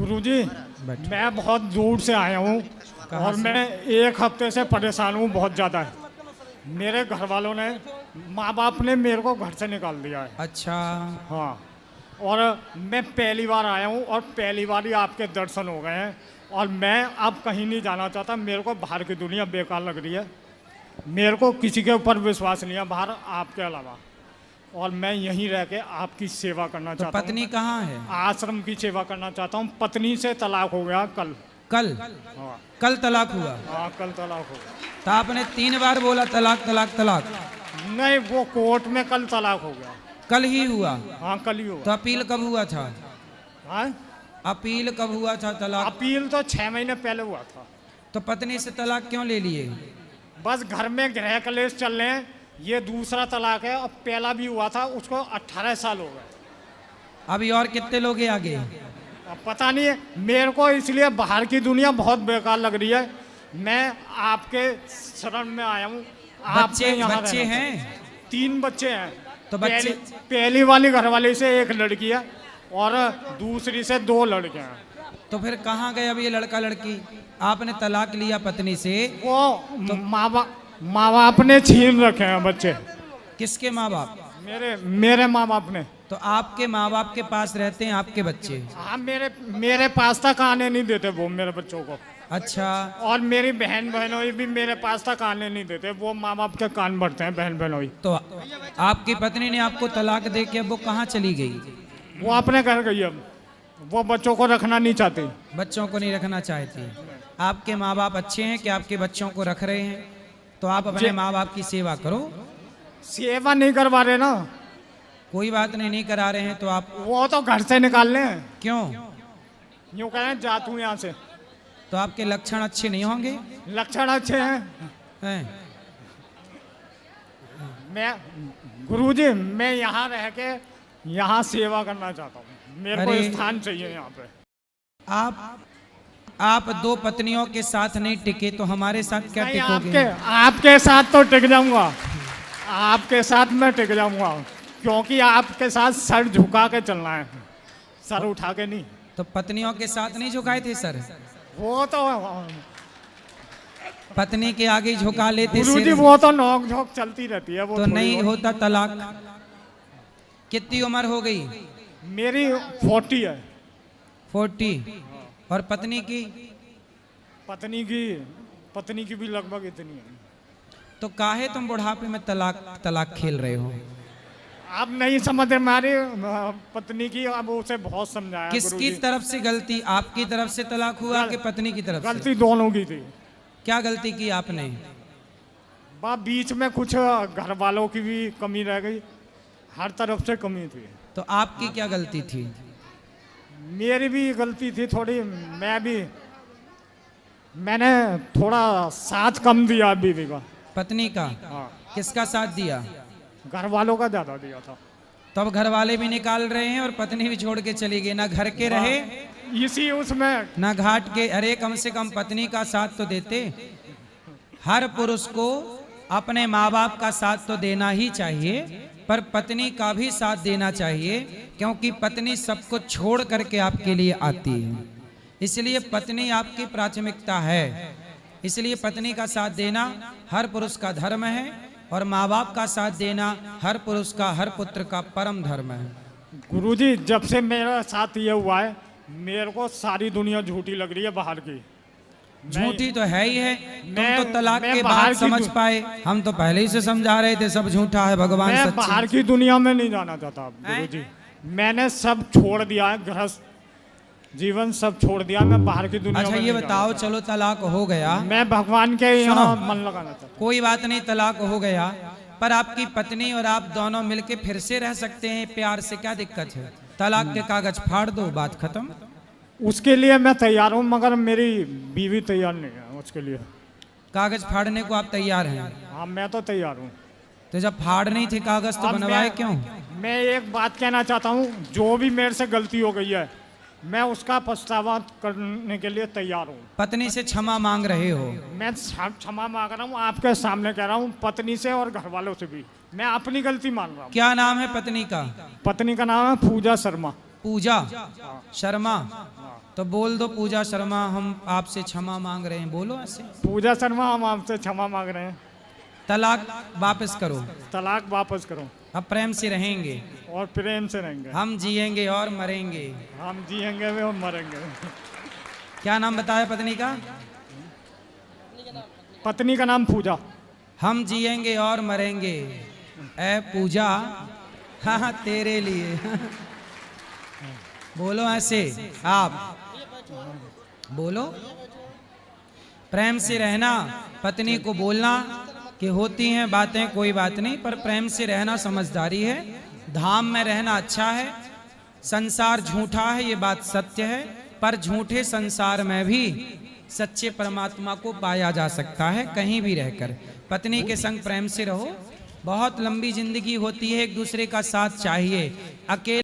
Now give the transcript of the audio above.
गुरुजी, मैं बहुत दूर से आया हूँ और मैं एक हफ्ते से परेशान हूँ बहुत ज़्यादा। मेरे घर वालों ने, माँ बाप ने मेरे को घर से निकाल दिया है। अच्छा। हाँ, और मैं पहली बार आया हूँ और पहली बार ही आपके दर्शन हो गए हैं और मैं अब कहीं नहीं जाना चाहता। मेरे को बाहर की दुनिया बेकार लग रही है। मेरे को किसी के ऊपर विश्वास नहीं है बाहर आपके अलावा, और मैं यहीं रह के आपकी सेवा करना तो चाहता हूँ। पत्नी कहाँ है? आश्रम की सेवा करना चाहता हूँ। पत्नी से तलाक हो गया कल। कल? हाँ, कल तलाक हुआ? हाँ, कल तलाक हो गया। तो आपने 3 बार बोला तलाक तलाक तलाक। नहीं, वो कोर्ट में कल तलाक हो गया। कल ही हुआ? हाँ, कल ही हुआ। तो अपील कब हुआ था? हाँ, अपील कब हुआ था तलाक? अपील तो 6 महीने पहले हुआ था। तो पत्नी से तलाक क्यों ले लिए? बस घर में गृह कलेश चल रहे हैं। ये दूसरा तलाक है और पहला भी हुआ था, उसको 18 साल हो गए। अभी और कितने लोग हैं आगे? अब पता नहीं है मेरे को, इसलिए बाहर की दुनिया बहुत बेकार लग रही है। मैं आपके शरण में आया हूँ। बच्चे हैं? 3 बच्चे हैं। तो बच्चे, पहली वाली घरवाली से 1 लड़की है और दूसरी से 2 लड़के हैं। तो फिर कहाँ गए अब ये लड़का लड़की? आपने तलाक लिया पत्नी से, वो तो माँ बाप ने छीन रखे हैं बच्चे। किसके माँ बाप? मेरे माँ बाप ने। तो आपके माँ बाप के पास रहते हैं आपके बच्चे? हाँ, मेरे पास तक आने नहीं देते वो मेरे बच्चों को। अच्छा। और मेरी बहन बहनोई भी मेरे पास तक आने नहीं देते। वो माँ बाप के कान भरते हैं बहन बहनोई। तो आपकी पत्नी ने आपको तलाक दे के अब वो कहाँ चली गई? वो अपने घर गई। अब वो बच्चों को रखना नहीं चाहती। बच्चों को नहीं रखना चाहती। आपके माँ बाप अच्छे हैं कि आपके बच्चों को रख रहे हैं? तो आप अपने माँ बाप की सेवा करो। सेवा नहीं करवा रहे ना। कोई बात नहीं, नहीं करा रहे हैं तो आप, वो तो घर से निकाल ले। क्यों? यूँ कहें जा तू यहाँ से। तो आपके लक्षण अच्छे नहीं होंगे? लक्षण अच्छे हैं। मैं गुरुजी, मैं यहाँ रह के यहाँ सेवा करना चाहता हूँ। मेरे को स्थान चाहिए यहाँ पे। आप 2 पत्नियों के साथ नहीं टिके तो हमारे साथ क्या टिकोगे? आपके साथ तो टिक जाऊंगा। आपके साथ मैं टिक जाऊंगा, क्योंकि आपके साथ सर झुका के चलना है, सर उठा के नहीं। तो पत्नियों के साथ नहीं झुकाए थे सर? वो तो पत्नी के आगे झुका लेते गुरुजी, वो तो नोक झोंक चलती रहती है। वो तो नहीं होता तलाक। कितनी उम्र हो गई? मेरी 40 है। 40? और पत्नी की? पत्नी की भी लगभग इतनी है। तो काहे तुम बुढ़ापे में तलाक खेल रहे हो? आप नहीं समझ रहे हमारी पत्नी की। अब उसे बहुत समझाया। किसकी तरफ से गलती? आपकी तरफ से तलाक हुआ कि पत्नी की तरफ से? गलती दोनों की थी। क्या गलती की आपने? बीच में कुछ घर वालों की भी कमी रह गई, हर तरफ से कमी थी। तो आपकी क्या गलती थी? मेरी भी गलती थी थोड़ी। मैंने थोड़ा साथ कम दिया बीवी का। पत्नी का? हाँ। किसका साथ दिया? घर वालों का ज्यादा दिया था। तब घर वाले भी निकाल रहे हैं और पत्नी भी छोड़ के चली गई। ना घर के रहे इसी उसमें, ना घाट के। अरे कम से कम पत्नी का साथ तो देते। हर पुरुष को अपने माँ बाप का साथ तो देना ही चाहिए, पर पत्नी का भी साथ देना चाहिए, क्योंकि पत्नी सब कुछ छोड़ करके आपके लिए आती है। इसलिए पत्नी आपकी प्राथमिकता है। इसलिए पत्नी का साथ देना हर पुरुष का धर्म है और माँ बाप का साथ देना हर पुरुष का, हर पुत्र का परम धर्म है। गुरुजी, जब से मेरा साथ ये हुआ है, मेरे को सारी दुनिया झूठी लग रही है बाहर की। झूठी तो है ही है। तुम तो तलाक के बाद समझ पाए, हम तो पहले ही से समझा रहे थे सब झूठा है, भगवान सच्चे। मैं बाहर की दुनिया में नहीं जाना चाहता गुरुजी। मैंने सब छोड़ दिया है, गृहस्थ जीवन सब छोड़ दिया। मैं बाहर की दुनिया। अच्छा ये बताओ, चलो तलाक हो गया, मैं भगवान के यहाँ मन लगाना चाहता हूँ। कोई बात नहीं, तलाक हो गया, पर आपकी पत्नी और आप दोनों मिलके फिर से रह सकते हैं प्यार से। क्या दिक्कत है? तलाक के कागज फाड़ दो, बात खत्म। उसके लिए मैं तैयार हूँ, मगर मेरी बीवी तैयार नहीं है उसके लिए। कागज फाड़ने को आप तैयार हैं? हाँ, मैं तो तैयार हूँ। तो जब फाड़ नहीं थे कागज तो बनवाए क्यों? मैं एक बात कहना चाहता हूँ, जो भी मेरे से गलती हो गई है, मैं उसका पछतावा करने के लिए तैयार हूँ। पत्नी से क्षमा मांग रहे हो? मैं क्षमा मांग रहा हूँ, आपके सामने कह रहा हूँ, पत्नी से और घर वालों से भी। मैं अपनी गलती मान रहा हूँ। क्या नाम है पत्नी का? पत्नी का नाम है पूजा शर्मा। पूजा शर्मा, तो बोल दो पूजा शर्मा हम आपसे क्षमा मांग रहे हैं, बोलो ऐसे। पूजा शर्मा हम आपसे क्षमा मांग रहे हैं, तलाक वापस करो, तलाक वापस करो अब प्रेम से रहेंगे, और प्रेम से रहेंगे। हम जिएंगे और मरेंगे। हम जिएंगे भी और मरेंगे। क्या नाम बताया पत्नी का? पत्नी का नाम पूजा। हम जिएंगे और मरेंगे ए पूजा, हाँ तेरे लिए। बोलो ऐसे, आप बोलो। प्रेम से रहना, पत्नी को बोलना कि होती हैं बातें कोई बात नहीं, पर प्रेम से रहना समझदारी है। धाम में रहना अच्छा है, संसार झूठा है ये बात सत्य है, पर झूठे संसार में भी सच्चे परमात्मा को पाया जा सकता है कहीं भी रहकर। पत्नी के संग प्रेम से रहो, बहुत लंबी जिंदगी होती है, एक दूसरे का साथ चाहिए। अकेले